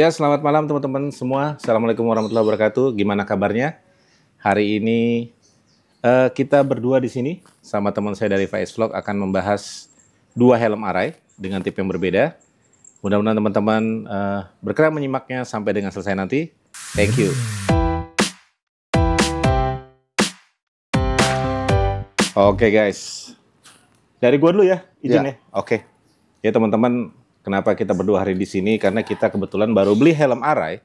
Ya, selamat malam teman-teman semua. Assalamualaikum warahmatullahi wabarakatuh. Gimana kabarnya? Hari ini kita berdua di sini sama teman saya dari Faiz Vlog akan membahas dua helm Arai dengan tipe yang berbeda. Mudah-mudahan teman-teman berkenan menyimaknya sampai dengan selesai nanti. Thank you. Oke guys, dari gua dulu ya, izin ya. Oke. Ya teman-teman, kenapa kita berdua hari di sini? Karena kita kebetulan baru beli helm Arai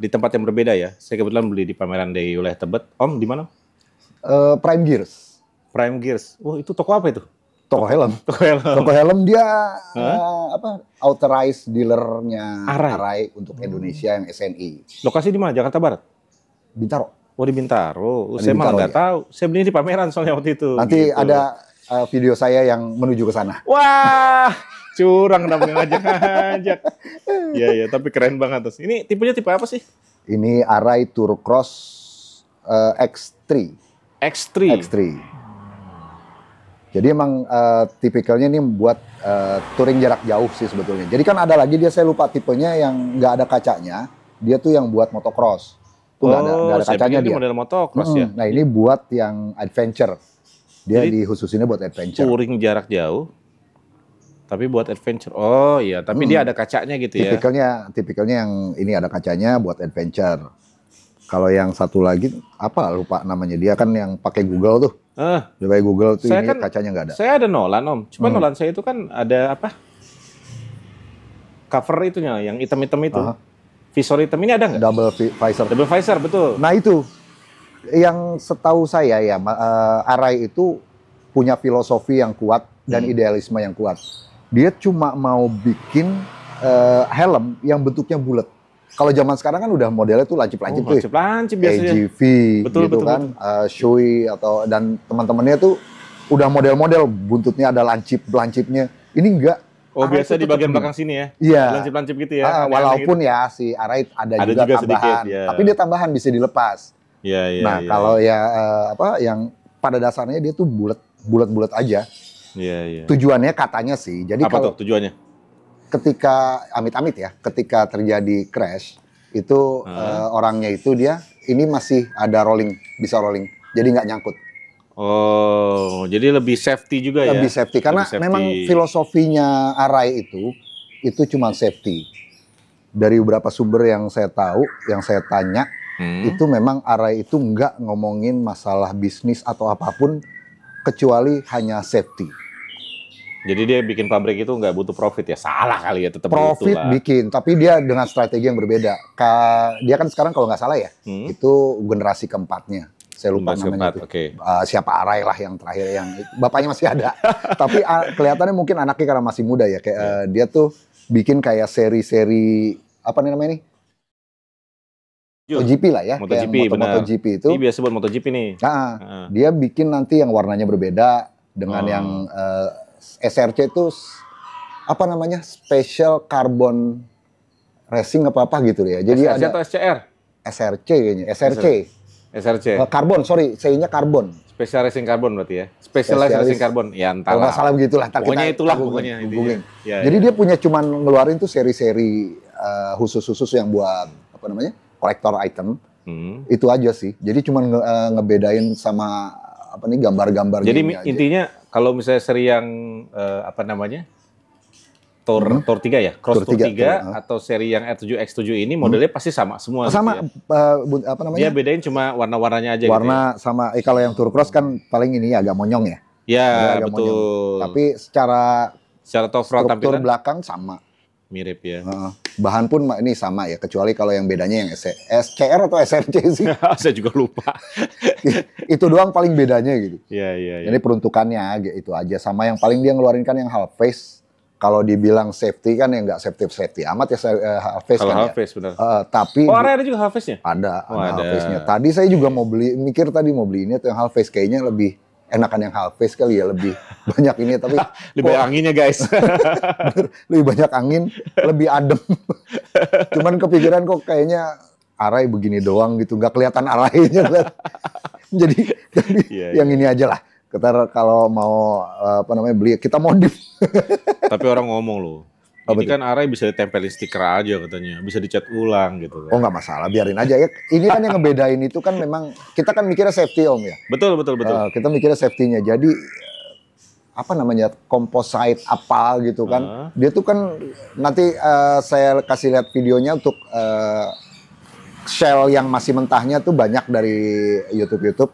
di tempat yang berbeda ya. Saya kebetulan beli di pameran di wilayah Tebet. Om, di mana? Prime Gears. Prime Gears. Wah, itu toko apa itu? Toko helm. Toko helm. Toko helm dia authorized dealernya Arai. Arai untuk Indonesia yang SNI. Lokasi di mana? Jakarta Barat? Bintaro. Oh, di Bintaro. Di Saya malah Bintaro, nggak tahu. Saya beli di pameran soalnya waktu itu. Nanti gitu. ada video saya yang menuju ke sana. Wah, curang namanya ngajak-ngajak. Iya, iya, tapi keren banget. Terus. Ini tipenya tipe apa sih? Ini Arai Tourcross X3. X3. X3. Jadi emang tipikalnya ini buat touring jarak jauh sih sebetulnya. Jadi kan ada lagi saya lupa tipenya yang nggak ada kacanya. Dia tuh yang buat motocross. Tuh nggak ada kacanya dia. Ini model motocross ya. Nah ini buat yang adventure. Dia Jadi, dikhususinnya buat adventure. Touring jarak jauh, tapi buat adventure. Oh iya, tapi dia ada kacanya gitu ya. Tipikalnya yang ini ada kacanya buat adventure. Kalau yang satu lagi apa lupa namanya, dia kan yang pakai Google tuh. Dia pakai Google tuh ini kacanya nggak ada. Saya ada Nolan Om, cuma Nolan saya itu kan ada apa? Cover itunya yang hitam-hitam itu. Visor hitam ini ada nggak? Double visor. Double visor, betul. Nah itu yang setahu saya ya, Arai itu punya filosofi yang kuat dan idealisme yang kuat. Dia cuma mau bikin helm yang bentuknya bulat. Kalau zaman sekarang kan udah modelnya tuh lancip-lancip tuh. Lancip-lancip biasanya. AGV betul, gitu betul, kan, Shui atau dan teman-temannya tuh udah model-model buntutnya ada lancip-lancipnya. Ini enggak. Oh, biasa di bagian belakang sini ya? Iya. Lancip-lancip gitu ya? Walaupun gitu. Ya si Arai ada juga tambahan. Sedikit, ya. Tapi dia tambahan bisa dilepas. Iya, iya. Nah, kalau ya yang pada dasarnya dia tuh bulat-bulat aja. Iya, iya. Tujuannya katanya sih. Jadi apa tuh tujuannya? Ketika amit-amit ya, ketika terjadi crash itu orangnya itu dia ini masih ada bisa rolling. Jadi nggak nyangkut. Oh, jadi lebih safety juga ya? Lebih safety karena memang filosofinya Arai itu cuma safety. Dari beberapa sumber yang saya tahu, yang saya tanya, itu memang Arai itu nggak ngomongin masalah bisnis atau apapun kecuali hanya safety. Jadi dia bikin pabrik itu nggak butuh profit ya? Salah kali ya, tetap profit bikin, tapi dia dengan strategi yang berbeda. Dia kan sekarang kalau nggak salah ya, itu generasi keempatnya. Saya lupa namanya itu. Okay. Siapa Arai lah yang terakhir, yang bapaknya masih ada. Tapi kelihatannya mungkin anaknya karena masih muda ya. Kayak dia tuh bikin kayak seri-seri apa namanya nih? MotoGP lah ya. MotoGP, MotoGP itu. Ini biasa buat MotoGP nih. Nah, dia bikin nanti yang warnanya berbeda dengan yang SRC itu apa namanya? Special Carbon Racing apa gitu ya. Jadi SRC ada atau SCR? SRC kayaknya. SRC. Karbon, sorry, C-nya karbon. Special Racing Carbon berarti ya. Specialized Racing Carbon. Ya entahlah. Kalau nggak salah begitulah. Pokoknya itulah pokoknya. Ya, jadi dia punya cuman ngeluarin tuh seri-seri khusus-khusus yang buat apa namanya? Kolektor item. Itu aja sih. Jadi cuman ngebedain sama apa nih gambar-gambar. Jadi intinya kalau misalnya seri yang apa namanya? Tour 3 ya? Cross Tour 3 atau seri yang R7X7 ini modelnya pasti sama semua. Sama gitu ya? apa namanya? Dia bedain cuma warna-warnanya aja warna gitu ya? sama kalau yang Tour Cross kan paling ini agak monyong ya. Ya, betul. Monyong. Tapi secara top front tampilan belakang sama. Mirip ya. Bahan pun ini sama ya, kecuali kalau yang bedanya yang SCR atau SRC sih. Saya juga lupa. Itu doang paling bedanya gitu. Iya. Jadi peruntukannya itu aja. Sama yang paling dia ngeluarin kan yang half face. Kalau dibilang safety kan ya nggak safety amat ya half face kan. Kalau half face benar. Tapi Arai ada juga half face-nya? Ada half face-nya. Tadi saya juga mau beli ini tuh yang half face, kayaknya lebih enakan yang half face kali ya, lebih banyak ini tapi lebih banyak anginnya guys. Lebih banyak angin, lebih adem. Cuman kepikiran kok kayaknya Arai begini doang gitu, nggak kelihatan Arainya. Jadi yang ini aja lah. Kita kalau mau beli kita modif. Tapi orang ngomong loh, Ini kan Arai bisa ditempelin stiker aja katanya, bisa dicat ulang gitu kan. Oh nggak masalah, biarin aja ya. Ini kan yang ngebedain itu kan memang kita kan mikirnya safety Om ya. Betul. Kita mikirnya safety-nya. Jadi apa namanya composite apa gitu kan. Dia tuh kan nanti saya kasih lihat videonya untuk shell yang masih mentahnya tuh banyak dari YouTube.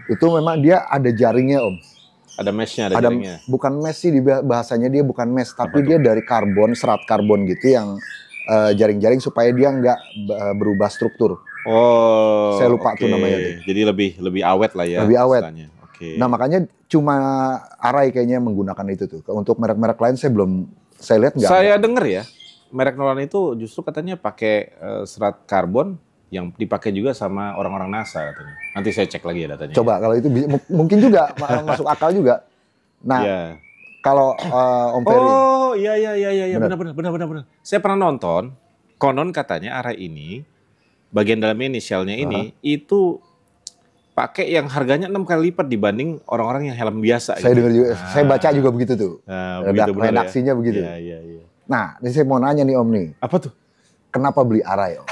Itu memang dia ada jaringnya Om. Ada meshnya, ada jaringnya. Bukan mesh sih, bahasanya dia bukan mesh, tapi dia dari karbon, serat karbon gitu yang jaring-jaring supaya dia nggak berubah struktur. Oh, saya lupa tuh namanya tuh. Jadi lebih awet lah ya. Lebih awet. Okay. Nah makanya cuma Arai kayaknya menggunakan itu tuh. Untuk merek-merek lain saya lihat nggak. Saya dengar ya, merek Nolan itu justru katanya pakai serat karbon yang dipakai juga sama orang-orang NASA katanya. Nanti saya cek lagi ya datanya. Coba kalau itu mungkin juga masuk akal juga. Nah, kalau Om Ferry. Oh, iya benar. Saya pernah nonton, konon katanya Arai ini bagian dalam inisialnya ini itu pakai yang harganya 6 kali lipat dibanding orang-orang yang helm biasa. Saya dengar juga, saya baca juga begitu tuh. Redaksinya begitu. Iya. Nah, ini saya mau nanya nih Om nih. Apa tuh? Kenapa beli Arai Om?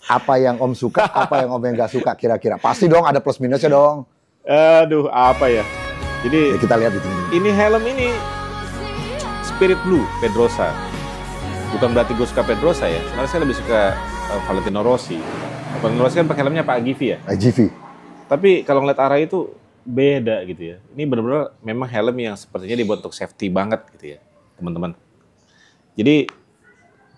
Apa yang Om suka, apa yang Om yang nggak suka kira-kira? Pasti dong ada plus minusnya dong. Aduh, apa ya? Jadi ya, kita lihat itu. Ini helm ini Spirit Blue Pedrosa. Bukan berarti gue suka Pedrosa ya. Sebenarnya saya lebih suka Valentino Rossi. Valentino Rossi kan pakai helmnya Pak Givi ya. Givi. Tapi kalau ngeliat Arai itu beda gitu ya. Ini benar-benar memang helm yang sepertinya dibuat untuk safety banget gitu ya, teman-teman. Jadi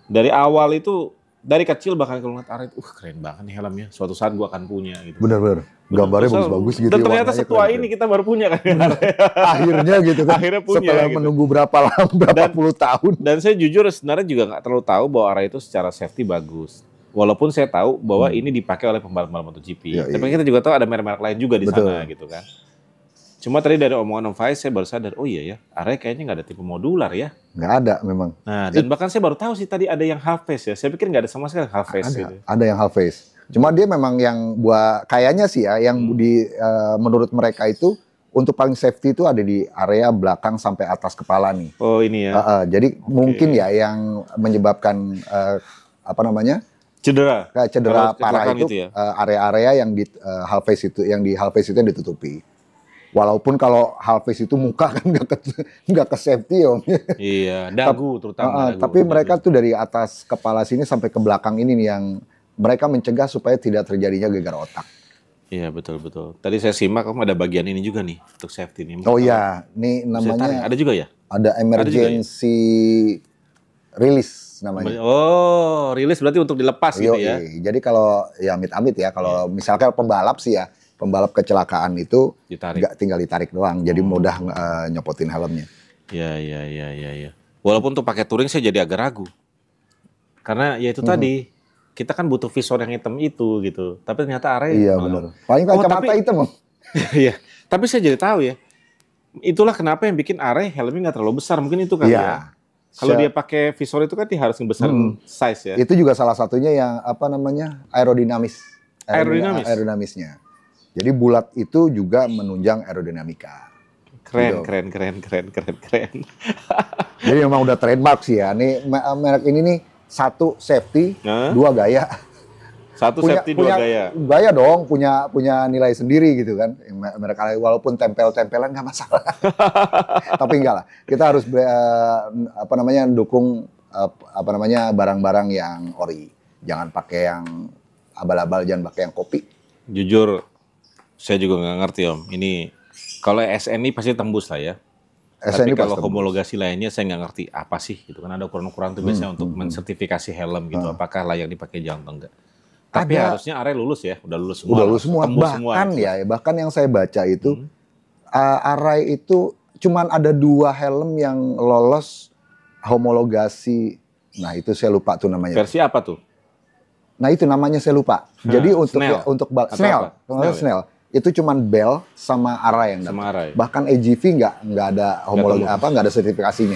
dari awal itu, dari kecil bahkan kalau ngeliat Arai itu, keren banget nih helmnya. Suatu saat gue akan punya gitu. Bener-bener. Gambarnya bagus-bagus gitu. Dan ternyata setua ini kita baru punya kan. Akhirnya gitu kan. Akhirnya punya. Setelah gitu. Menunggu berapa puluh tahun. Dan saya jujur sebenarnya juga nggak terlalu tahu bahwa Arai itu secara safety bagus. Walaupun saya tahu bahwa ini dipakai oleh pembalap MotoGP. Tapi kita juga tahu ada merek-merek lain juga di sana gitu kan. Cuma tadi dari omongan Om Faiz saya baru sadar, oh iya ya, Arai kayaknya nggak ada tipe modular ya. Nggak ada memang. Nah, dan bahkan saya baru tahu sih tadi ada yang half face ya. Saya pikir nggak ada sama sekali half face gitu. Ada yang half face. Cuma dia memang yang kayaknya sih ya, yang menurut mereka itu untuk paling safety itu ada di area belakang sampai atas kepala nih. Oh ini ya. Jadi mungkin ya yang menyebabkan cedera parah itu gitu ya? Area-area yang di half face itu, yang yang ditutupi. Walaupun kalau half face itu muka kan nggak ke safety Om. Iya, dagu terutama. Tapi mereka tuh dari atas kepala sini sampai ke belakang ini nih yang mereka mencegah supaya tidak terjadinya gegar otak. Iya betul. Tadi saya simak kamu ada bagian ini juga nih untuk safety nih. Oh iya, nih namanya. Ada juga ya? Ada emergency release namanya. Oh, release berarti untuk dilepas gitu ya? Jadi kalau ya amit-amit ya, kalau misalkan pembalap sih ya. Pembalap kecelakaan itu nggak tinggal ditarik doang, jadi mudah nyopotin helmnya. Iya. Walaupun untuk pakai touring saya jadi agak ragu, karena ya itu tadi kita kan butuh visor yang hitam itu gitu. Tapi ternyata Arai. Iya benar. Paling kacamata hitam. Iya. Tapi saya jadi tahu ya, itulah kenapa yang bikin Arai helmnya nggak terlalu besar. Mungkin itu kan ya. Kalau dia pakai visor itu kan dia harus ngebesarin size ya. Itu juga salah satunya yang aerodinamisnya. Jadi bulat itu juga menunjang aerodinamika. Keren. Jadi memang udah trademark sih ya. Nih merek ini nih satu safety, dua gaya. Safety, dua gaya. Gaya dong, punya nilai sendiri gitu kan. Merek walaupun tempel-tempelan nggak masalah. Tapi enggak lah. Kita harus dukung barang-barang yang ori. Jangan pakai yang abal-abal, jangan pakai yang kopi. Jujur, saya juga nggak ngerti Om. Ini kalau SNI pasti tembus lah ya. Tapi kalau homologasi lainnya saya nggak ngerti apa sih gitu kan, ada ukuran-ukuran tuh biasanya untuk mensertifikasi helm gitu. Apakah layak dipakai jalan atau enggak? Tapi harusnya Arai lulus ya, udah lulus semua. Udah lulus semua. Bahkan yang saya baca itu Arai itu cuman ada 2 helm yang lolos homologasi. Nah itu saya lupa tuh namanya. Versi apa tuh? Nah itu namanya saya lupa. Jadi untuk Snell. Itu cuman Bell sama Arai yang dapat. Bahkan AGV nggak ada nggak ada sertifikasinya.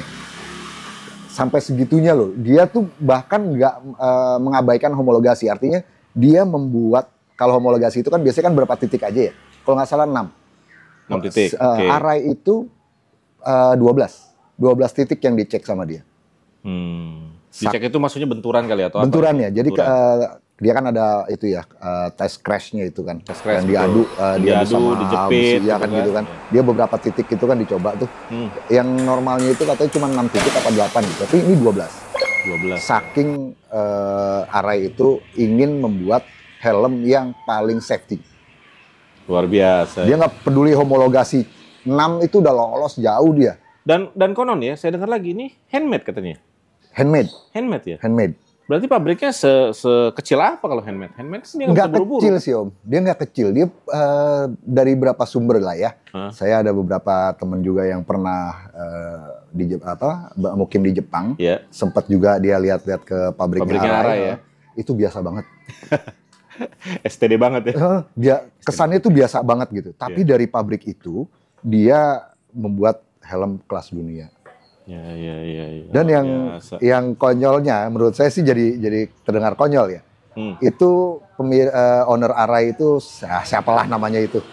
Sampai segitunya loh. Dia tuh bahkan nggak mengabaikan homologasi. Artinya dia membuat, kalau homologasi itu kan biasanya kan berapa titik aja ya. Kalau nggak salah 6 titik. Arai itu 12 titik yang dicek sama dia. Dicek itu maksudnya benturan kali atau benturan apa? Ya. Jadi dia kan ada itu ya tes crashnya itu kan, crash, yang diadu sama dijepit, besi, ya kan gitu kan. Dia beberapa titik itu kan dicoba tuh. Yang normalnya itu katanya cuma 6 titik apa 8 gitu, tapi ini 12. Saking Arai itu ingin membuat helm yang paling safety. Luar biasa. Dia nggak peduli homologasi 6 itu udah lolos jauh dia. Dan konon ya, saya dengar lagi ini handmade katanya. Handmade ya. Handmade. Berarti pabriknya sekecil apa kalau handmade? Handmade sih dia nggak kecil sih Om. Dia nggak kecil. Dia dari berapa sumber lah ya. Saya ada beberapa teman juga yang pernah mukim di Jepang. Yeah. Sempat juga dia lihat-lihat ke pabriknya Arai ya. Itu biasa banget. STD banget ya. Dia kesannya itu biasa banget gitu. Tapi dari pabrik itu dia membuat helm kelas dunia. Ya. Dan yang konyolnya, menurut saya sih jadi terdengar konyol ya. Itu owner Arai itu siapalah namanya itu.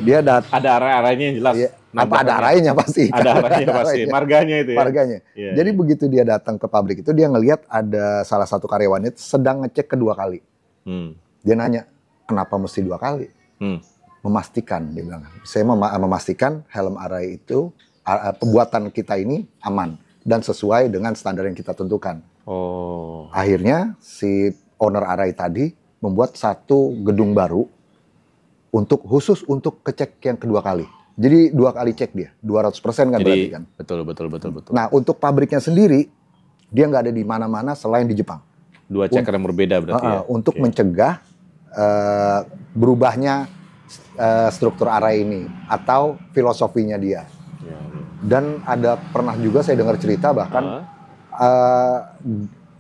Dia ada Arai-arainya yang jelas. Ada Arainya pasti. Ada Arainya pasti. Marganya itu ya. Marganya. Jadi begitu dia datang ke pabrik itu dia ngelihat ada salah satu karyawannya sedang ngecek kedua kali. Dia nanya, kenapa mesti 2 kali? Memastikan, dia bilang. Saya memastikan helm Arai itu pembuatan kita ini aman dan sesuai dengan standar yang kita tentukan. Akhirnya si owner Arai tadi membuat satu gedung baru khusus untuk kecek yang kedua kali. Jadi 2 kali cek dia, 200% kan. Jadi, berarti kan. Betul. Nah untuk pabriknya sendiri dia nggak ada di mana-mana selain di Jepang. 2 checker yang berbeda berarti ya. Untuk mencegah berubahnya struktur Arai ini atau filosofinya dia. Dan ada pernah juga saya dengar cerita bahkan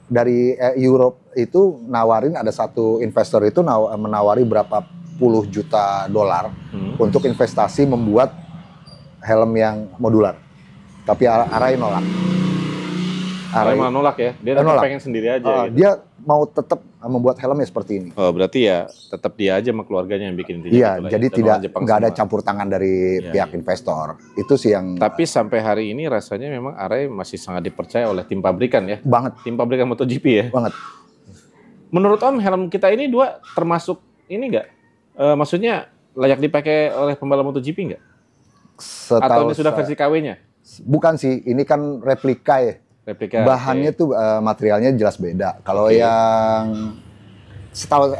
dari Europe itu nawarin, ada satu investor itu menawari berapa puluh juta dolar untuk investasi membuat helm yang modular. Tapi Arai nolak. Arai malah nolak ya? Dia tetap pengen sendiri aja gitu. Dia mau tetap membuat helmnya seperti ini. Berarti ya tetap dia aja sama keluarganya yang bikin itu. Iya, jadi nggak ada campur tangan dari pihak investor. Itu sih yang. Tapi sampai hari ini rasanya memang Arai masih sangat dipercaya oleh tim pabrikan ya. Banget. Tim pabrikan MotoGP ya. Banget. Menurut Om, helm kita ini 2 termasuk ini nggak? Maksudnya layak dipakai oleh pembalap MotoGP nggak? Atau ini sudah versi KW-nya? Bukan sih, ini kan replika ya. Bahannya tuh materialnya jelas beda. Kalau yang setahu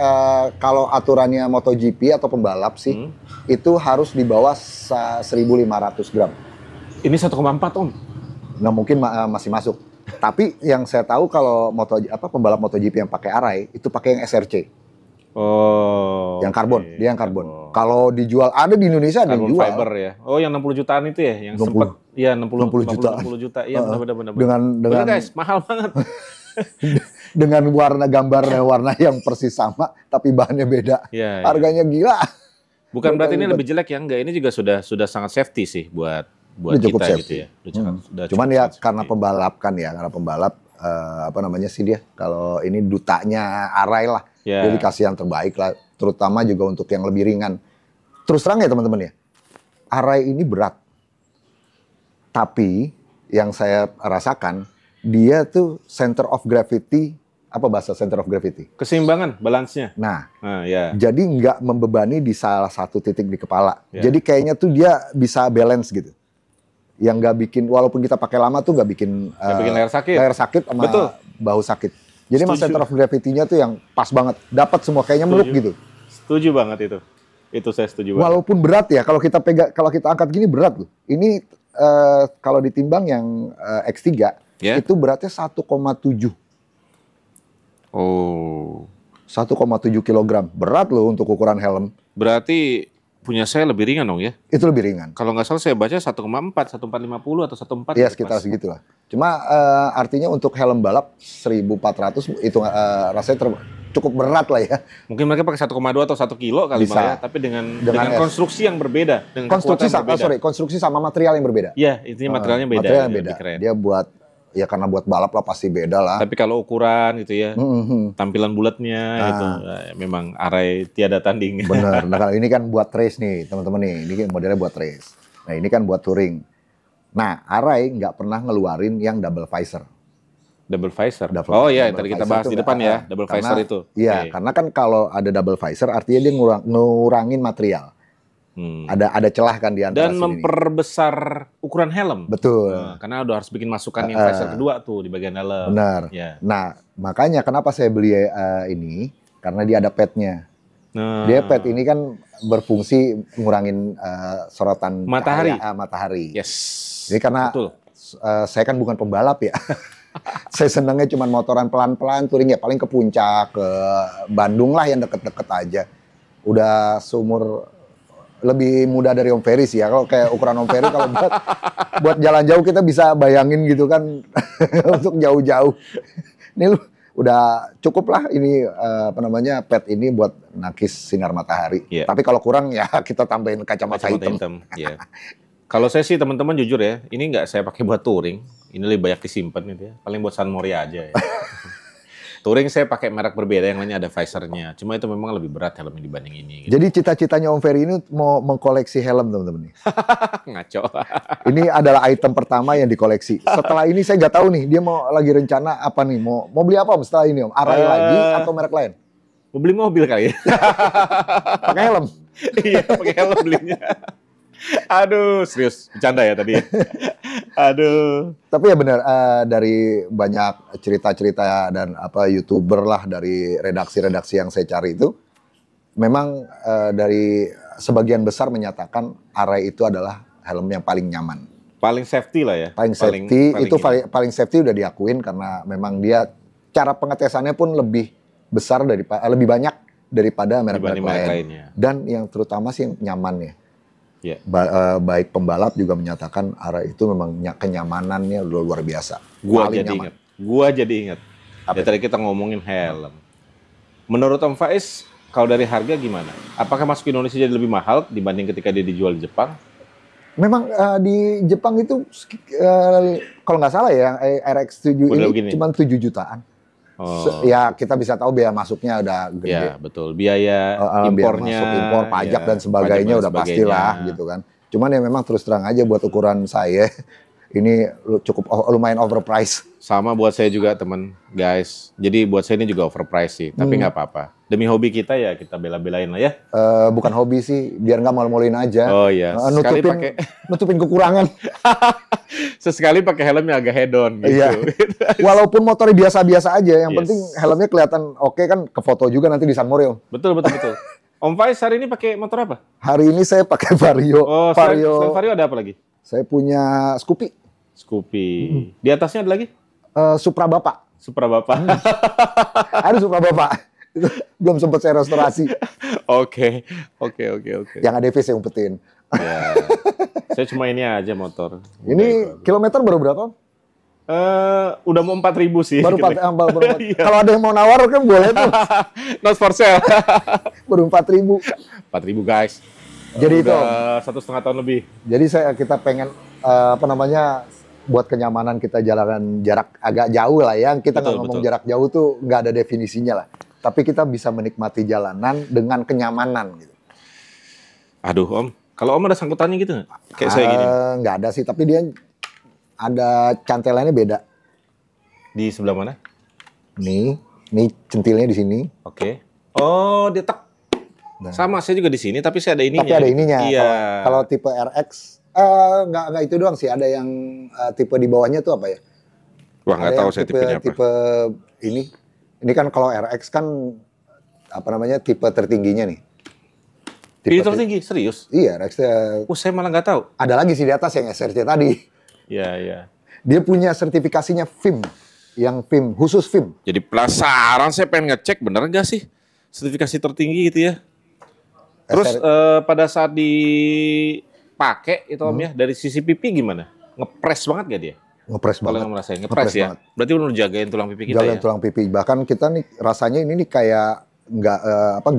kalau aturannya MotoGP atau pembalap sih itu harus di bawah 1.500 gram. Ini 1,4 Om. Nggak mungkin masih masuk. Tapi yang saya tahu kalau pembalap MotoGP yang pakai Arai itu pakai yang SRC. Yang karbon, dia yang karbon. Kalau dijual ada di Indonesia ada yang jual. Fiber ya. Yang 60 jutaan itu ya, yang sempat 60 juta. Iya benar. Dengan guys, mahal banget. Dengan gambarnya warna yang persis sama tapi bahannya beda. Harganya gila. Bukan berarti ini lebih jelek ya, enggak, ini juga sudah sangat safety sih buat kita gitu ya. Cuman ya karena pembalap kan ya, sih dia. Kalau ini dutanya Arai lah. Dia dikasih yang terbaik lah, terutama juga untuk yang lebih ringan. Terus terang ya teman-teman ya, Arai ini berat. Tapi yang saya rasakan, dia tuh center of gravity, apa bahasa center of gravity? Keseimbangan, balance-nya. Nah jadi nggak membebani di salah satu titik di kepala. Jadi kayaknya tuh dia bisa balance gitu. Yang nggak bikin, walaupun kita pakai lama tuh nggak bikin leher sakit sama bahu sakit. Jadi mas center of gravity-nya tuh yang pas banget, dapat semua kayaknya meluk gitu. Setuju banget itu. Itu saya setuju banget. Walaupun berat ya, kalau kita angkat gini berat loh. Ini kalau ditimbang yang X3 itu beratnya 1,7. 1,7 kilogram. Berat loh untuk ukuran helm. Berarti punya saya lebih ringan dong ya? Itu lebih ringan. Kalau nggak salah saya baca 1,4, 1,450 atau 1,4. Iya sekitar segitulah. Cuma artinya untuk helm balap 1.400 itu rasanya cukup berat lah ya. Mungkin mereka pakai 1,2 atau 1 kilo kali ya, tapi dengan konstruksi yang berbeda. Dengan konstruksi sama material yang berbeda. Iya, intinya materialnya beda. Material yang beda. Dia buat, ya karena buat balap lah pasti beda lah. Tapi kalau ukuran gitu ya, tampilan bulatnya itu memang Arai tiada tanding. Bener. Nah kalau ini kan buat race nih teman-teman nih, ini modelnya buat race. Nah ini kan buat touring. Nah Arai nggak pernah ngeluarin yang double visor. Double visor. Double Iya, double tadi kita visor bahas itu di depan ya, nggak, double karena- visor itu. Iya, Oke. karena kan kalau ada double visor artinya dia ngurangin material. Ada celah kan di antara Dan sini. memperbesar ukuran helm. Betul. Nah, karena udah harus bikin masukan yang visor kedua tuh di bagian dalam. Benar. Ya. Nah, makanya kenapa saya beli ini? Karena dia ada padnya. Nah, Dia pad ini kan berfungsi ngurangin sorotan Matahari. matahari. yes. Jadi karena Betul. saya kan bukan pembalap ya. Saya senangnya cuma motoran pelan-pelan touring ya paling ke puncak, ke Bandung lah yang deket-deket aja. Udah seumur lebih muda dari Om Ferry sih ya. Kalau kayak ukuran Om Ferry kalau buat jalan jauh kita bisa bayangin gitu kan untuk jauh-jauh. Ini lu udah cukup lah ini pad ini buat nakis sinar matahari. Iya. Tapi kalau kurang ya kita tambahin kacamata hitam. Ya. Kalau saya sih teman-teman jujur ya, ini nggak saya pakai buat touring. Ini lebih banyak disimpan gitu ya. Paling buat San Moria aja ya. Touring saya pakai merek berbeda, yang lainnya ada visornya. Cuma itu memang lebih berat helmnya dibanding ini. Gitu. Jadi cita-citanya Om Ferry ini mau mengkoleksi helm teman-teman. Ngaco. Ini adalah item pertama yang dikoleksi. Setelah ini saya nggak tahu nih dia mau lagi rencana apa nih, mau beli apa Om setelah ini Om? Arai lagi atau merek lain? Mau beli mobil kali ya? Pakai helm. Iya, pakai helm belinya. Aduh, serius. Bercanda ya tadi. Aduh. Tapi ya benar dari banyak cerita-cerita dan YouTuber lah dari redaksi-redaksi yang saya cari itu, memang dari sebagian besar menyatakan Arai itu adalah helm yang paling nyaman. Paling safety lah ya. Paling safety, paling safety udah diakuin karena memang dia cara pengetesannya pun lebih besar lebih banyak daripada merek-merek lain. lainnya. Dan yang terutama sih nyaman ya. Ya. Baik pembalap juga menyatakan Arai itu memang kenyamanannya luar biasa. Gua Paling jadi nyaman. ingat. Gua jadi ingat. Apa Ya, tadi kita ngomongin helm. Menurut Om Faiz, kalau dari harga gimana? Apakah masuk Indonesia jadi lebih mahal dibanding ketika dia dijual di Jepang? Memang di Jepang itu kalau nggak salah ya RX-7 Udah ini begini. cuma 7 jutaan. Oh. Ya kita bisa tahu biaya masuknya udah gede. Ya, betul. Biaya Biaya impornya, masuk impor, pajak ya, dan sebagainya pajak dan udah pastilah gitu kan. Cuman ya memang terus terang aja buat ukuran saya ini cukup lumayan overpriced. Sama buat saya juga teman, guys. Jadi buat saya ini juga overpriced sih, tapi nggak apa-apa. Demi hobi kita ya kita bela-belain lah ya. Bukan hobi sih, biar nggak malu-maluin aja. Oh iya, sekali nutupin kekurangan. Sesekali pakai helm yang agak head on gitu. Iya. Walaupun motornya biasa-biasa aja, yang Yes. penting helmnya kelihatan oke kan, ke foto juga nanti di San Morio. Betul. Om Faiz hari ini pakai motor apa? Hari ini saya pakai Vario. Oh, selain Vario ada apa lagi? Saya punya Scoopy. Di atasnya ada lagi? Supra Bapak. Supra Bapak. Ada Supra Bapak. Itu belum sempat saya restorasi. Oke. Yang ADV saya umpetin. Ya. Saya cuma ini aja motor. Ini kilometer baru berapa? Udah mau 4.000 sih. Baru Iya. 4. Kalau ada yang mau nawar kan boleh tuh. Not for sale. Baru 4.000. 4.000 guys. Jadi itu. 1,5 tahun lebih. Jadi kita pengen buat kenyamanan kita jalan jarak agak jauh lah ya. Kita nggak ngomong jarak jauh tuh nggak ada definisinya lah. Tapi kita bisa menikmati jalanan dengan kenyamanan gitu. Aduh Om, kalau Om ada sangkutannya gitu nggak? Kayak saya gini. Nggak ada sih, tapi dia ada cantelannya beda. Di sebelah mana? Nih centilnya di sini. Oke. Oh, dia tak. Nah. Sama, saya juga di sini, tapi saya ada ininya. Tapi ada ininya. Iya. Kalau tipe RX, nggak itu doang sih. Ada yang tipe di bawahnya tuh apa ya? Wah, nggak tahu saya tipenya apa. Tipe ini kan kalau RX kan tipe tertingginya nih. Ini tertinggi, serius? Iya, RX. Saya malah nggak tahu. Ada lagi sih di atas yang SRC tadi. Iya. Dia punya sertifikasinya FIM, yang FIM khusus FIM. Jadi penasaran, saya pengen ngecek bener nggak sih sertifikasi tertinggi gitu ya. Terus pada saat dipakai itu Om ya, dari sisi pipi gimana? Ngepres banget gak dia? Ngepres banget. Kalau ngerasain ngepres ya. Banget. Berarti benar jagain tulang pipi kita jagain ya. tulang pipi. Bahkan kita nih rasanya ini nih kayak nggak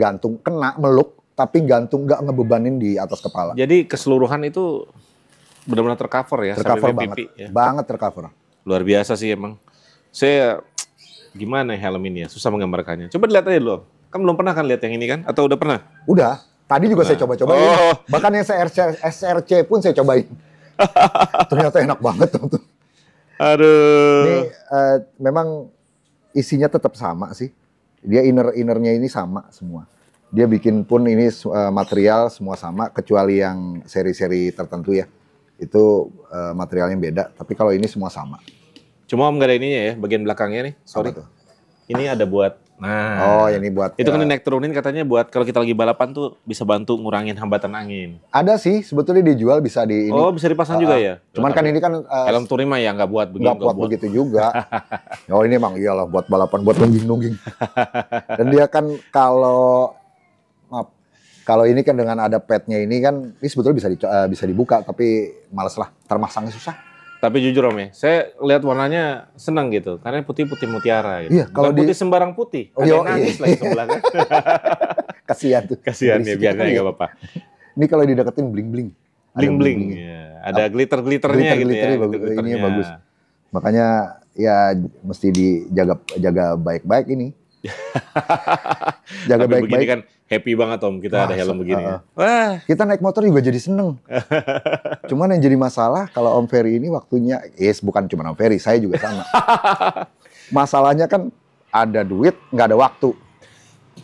gantung kena meluk, tapi gantung nggak ngebebanin di atas kepala. Jadi keseluruhan itu benar-benar tercover ya. Tercover sampai banget. pipi, ya. Banget tercover. Luar biasa sih emang. Saya gimana helm ini ya, susah menggambarkannya. Coba dilihat aja dulu. Kan belum pernah kan lihat yang ini kan? Atau udah pernah? Udah. Tadi juga saya coba-cobain. Oh. Bahkan yang SRC pun saya cobain. Ternyata enak banget tuh. Ini Aduh. memang isinya tetap sama sih. Dia innernya ini sama semua. Dia bikin pun ini material semua sama kecuali yang seri-seri tertentu ya. Itu materialnya beda. Tapi kalau ini semua sama. Cuma Om nggak ada ininya ya, bagian belakangnya nih. Sorry. Apa tuh? Ini ada buat. Nah. Oh, ini buat. Itu kan naik turunin katanya buat kalau kita lagi balapan tuh bisa bantu ngurangin hambatan angin. Ada sih sebetulnya dijual bisa di ini. Oh, bisa dipasang juga ya? Cuman kan ini kan helm touring mah ya nggak buat begini. nggak buat begitu juga. Oh ini emang iyalah buat balapan, buat nungging-nungging. Dan dia kan kalau ini kan dengan ada padnya ini kan, ini sebetulnya bisa dibuka tapi males lah, termasangnya susah. Tapi jujur Om ya, saya lihat warnanya senang gitu, karena putih-putih mutiara gitu. Iya, kalau bukan putih sembarang putih, ada yang nangis lagi sebelahnya. Kasihan tuh. Kasihan ya, biarnya nggak apa-apa. Ini kalau dideketin bling-bling. Bling-bling, ya. Ada glitter-glitternya gitu ya. Ini bagus. Makanya ya mesti jaga baik-baik ini. Jaga baik-baik. Begini kan happy banget Om, kita ada helm begini. Wah, kita naik motor juga jadi seneng. Cuman yang jadi masalah kalau Om Ferry ini waktunya, bukan cuma Om Ferry, saya juga sama. Masalahnya kan ada duit, nggak ada waktu.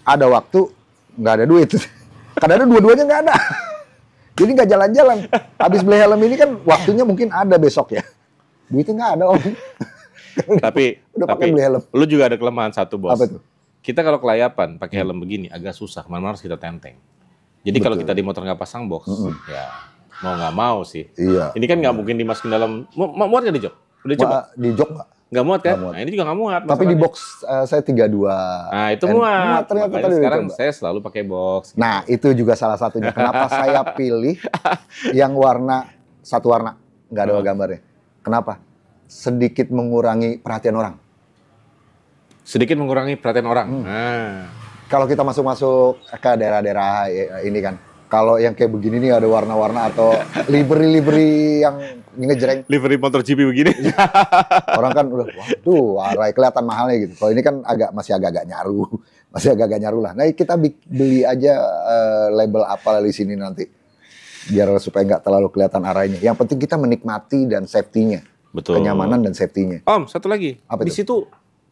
Ada waktu, nggak ada duit. Kadang-kadang dua-duanya nggak ada. Jadi nggak jalan-jalan. Habis beli helm ini kan waktunya mungkin ada besok ya. Duitnya nggak ada Om. Tapi beli helm. Lu juga ada kelemahan satu bos. Apa tuh? Kita kalau kelayapan pakai helm begini agak susah, mana harus kita tenteng. Jadi kalau kita di motor nggak pasang box, ya mau nggak mau sih. Iya. Ini kan nggak mungkin dimasukin dalam, muat nggak di jok? Udah coba? Di jok nggak? Nggak muat kan? Nggak muat. Nah ini juga nggak muat. Tapi di box saya 32. Nah itu muat. Ternyata makanya tadi sekarang saya selalu pakai box. Gitu. Nah itu juga salah satunya. Kenapa saya pilih yang satu warna, nggak ada gambarnya. Kenapa? Sedikit mengurangi perhatian orang. Sedikit mengurangi perhatian orang. Kalau kita masuk ke daerah-daerah ini kan, kalau yang kayak begini nih ada warna-warna atau livery yang ngejreng. Livery motor GP begini. Orang kan udah, waduh, Arai kelihatan mahalnya gitu. Kalau ini kan masih agak-agak nyaru lah. Nah kita beli aja label apa di sini nanti, biar supaya nggak terlalu kelihatan Arainya. Yang penting kita menikmati dan safety-nya. Betul. Kenyamanan dan safety-nya. Om, satu lagi. Apa di situ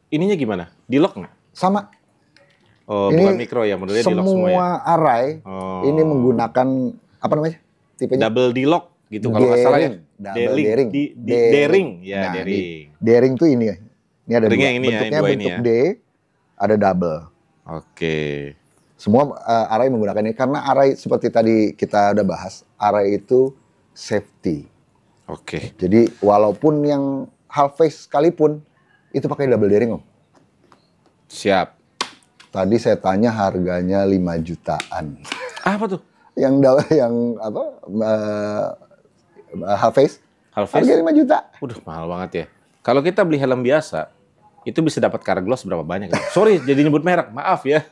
ininya gimana? Di lock nggak? Sama. Oh, ini bukan mikro ya, modelnya di lock semua ya? Semua Arai ini menggunakan, apa namanya? Tipenya? Double D-lock gitu kalau nggak salah ya. Daring. Daring. Ya, nah, daring. Daring tuh ini ya. Ini ada Ringnya dua. Ini bentuknya ya, bentuk D, ada double. Oke. Semua Arai menggunakan ini. Karena Arai seperti tadi kita udah bahas, Arai itu safety. Oke. Jadi walaupun yang half face sekalipun, itu pakai double daring Om. Siap. Tadi saya tanya harganya 5 jutaan. Apa tuh? Yang half face? Half face? Harga 5 juta. Udah mahal banget ya. Kalau kita beli helm biasa, itu bisa dapat car gloss berapa banyak? Sorry, jadi nyebut merek, maaf ya.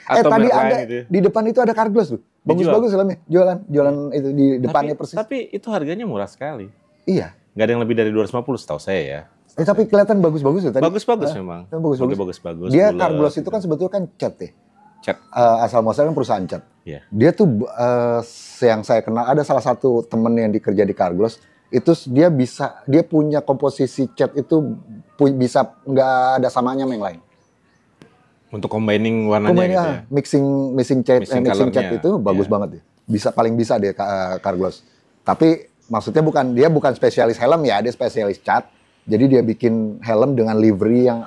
Atau tadi ada gitu. Di depan itu ada car gloss tuh. Bagus-bagus helmnya. Jualan itu di depannya persis. Tapi itu harganya murah sekali. Iya. Nggak ada yang lebih dari 250 setahu saya ya. Tapi kelihatan bagus-bagus tuh tadi. Bagus-bagus memang. Bagus-bagus. Dia car gloss itu kan sebetulnya kan cat ya. Cat. Asal muasal kan perusahaan cat. Iya. Dia tuh yang saya kenal ada salah satu temen yang dikerja di car gloss itu dia punya komposisi cat itu bisa nggak ada samanya sama yang lain. Untuk combining warnanya gitu ya. Mixing cat itu bagus banget ya. Paling bisa deh car gloss. Tapi maksudnya dia bukan spesialis helm ya, dia spesialis cat. Jadi dia bikin helm dengan livery yang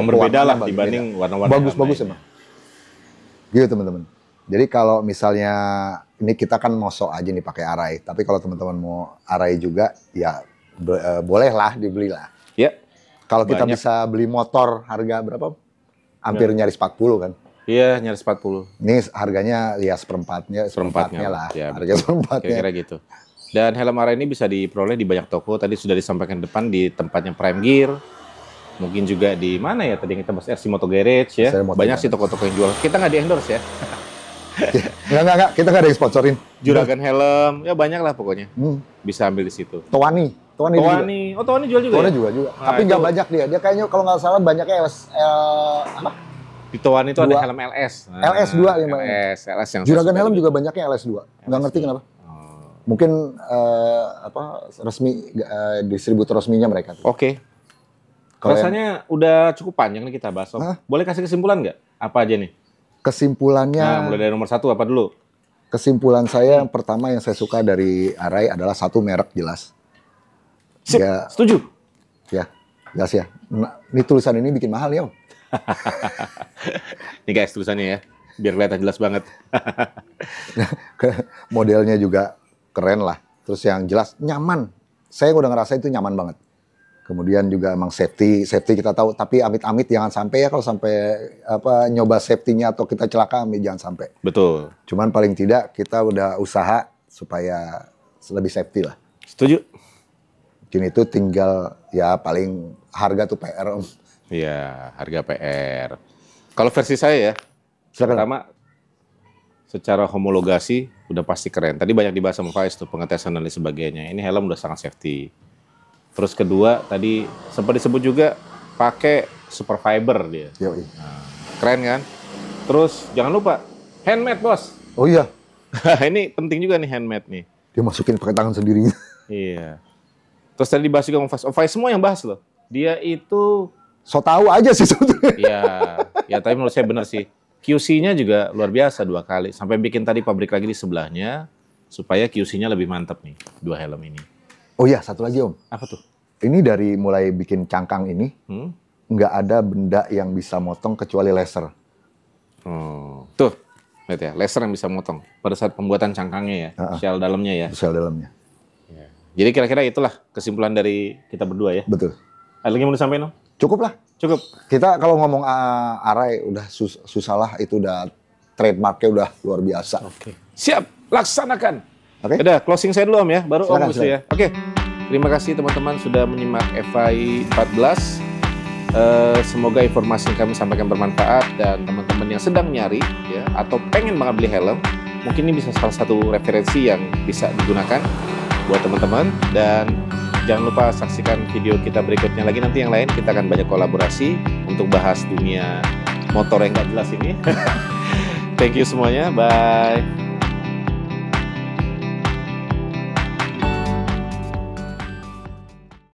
berbeda lah dibanding warna-warna bagus emang. Gitu teman-teman. Jadi kalau misalnya ini kita kan mau sok aja nih pakai Arai, tapi kalau teman-teman mau Arai juga ya bolehlah dibelilah. Ya. Kalau kita bisa beli motor harga berapa? Hampir nyaris 40 kan. Iya, nyaris 40. Ini harganya ya seperempatnya lah. Ya, harga seperempatnya. Kira-kira gitu. Dan helm Arai ini bisa diperoleh di banyak toko. Tadi sudah disampaikan depan di tempatnya Prime Gear. Mungkin juga di mana ya tadi yang kita bahas RC Moto Garage ya. Banyak sih toko-toko yang jual. Kita nggak di-endorse ya. Enggak. Kita nggak ada yang sponsorin. Juragan helm, ya banyak lah pokoknya. Bisa ambil di situ. Toani. Oh, Toani jual juga. Toani juga. Tapi nggak banyak dia. Dia kayaknya kalau nggak salah banyaknya apa? Di Toani itu ada helm LS. LS2 yang LS yang Juragan helm juga banyaknya LS2. Nggak ngerti kenapa. Mungkin distributor resminya mereka. Oke. Rasanya udah cukup panjang nih kita bahas, Om. Boleh kasih kesimpulan nggak? Apa aja nih? Kesimpulannya. Nah, mulai dari nomor 1 apa dulu? Kesimpulan saya yang pertama yang saya suka dari Arai adalah satu merek jelas. Sip, setuju. Ya, jelas ya. Nah, ini tulisan ini bikin mahal ya, Om. Ini guys tulisannya ya, biar kelihatan jelas banget. Modelnya juga keren lah. Terus yang jelas nyaman. Saya udah ngerasa itu nyaman banget. Kemudian juga emang safety kita tahu. Tapi amit-amit jangan sampai ya, kalau sampai nyoba safety-nya atau kita celaka, jangan sampai. Betul. Cuman paling tidak kita udah usaha supaya lebih safety lah. Setuju. Mungkin itu tinggal ya paling harga tuh PR, Om. Iya, harga PR. Kalau versi saya ya, pertama secara homologasi udah pasti keren. Tadi banyak dibahas sama Faiz tuh, pengetesan dan lain sebagainya. Ini helm udah sangat safety. Terus kedua, tadi sempat disebut juga pakai super fiber dia. Nah, keren kan? Terus jangan lupa handmade, Bos. Oh iya. Ini penting juga nih handmade nih. Dia masukin pakai tangan sendiri. Iya. Terus tadi dibahas juga sama Faiz. Faiz semua yang bahas loh. Dia itu so tahu aja sih sebetulnya. Iya, ya tapi menurut saya benar sih. QC-nya juga luar biasa 2 kali. Sampai bikin tadi pabrik lagi di sebelahnya supaya QC-nya lebih mantap nih 2 helm ini. Oh iya, satu lagi, Om. Apa tuh? Ini dari mulai bikin cangkang ini, nggak ada benda yang bisa motong kecuali laser. Tuh, lihat ya, laser yang bisa motong pada saat pembuatan cangkangnya ya, shell dalamnya ya. Shell dalamnya. Ya. Jadi kira-kira itulah kesimpulan dari kita berdua ya. Betul. Ada lagi mau disampaikan, Om? Cukup lah. Cukup. Kita kalau ngomong Arai udah susah lah, itu udah trademarknya udah luar biasa. Oke. Siap, laksanakan. Oke. Udah, closing saya dulu Om ya, baru silakan, Om Musu ya. Oke. Terima kasih teman-teman sudah menyimak FI 14. Semoga informasi yang kami sampaikan bermanfaat dan teman-teman yang sedang nyari ya atau pengen banget beli helm, mungkin ini bisa salah satu referensi yang bisa digunakan buat teman-teman. Dan jangan lupa saksikan video kita berikutnya lagi, nanti yang lain kita akan banyak kolaborasi untuk bahas dunia motor yang gak jelas ini. Thank you semuanya, bye.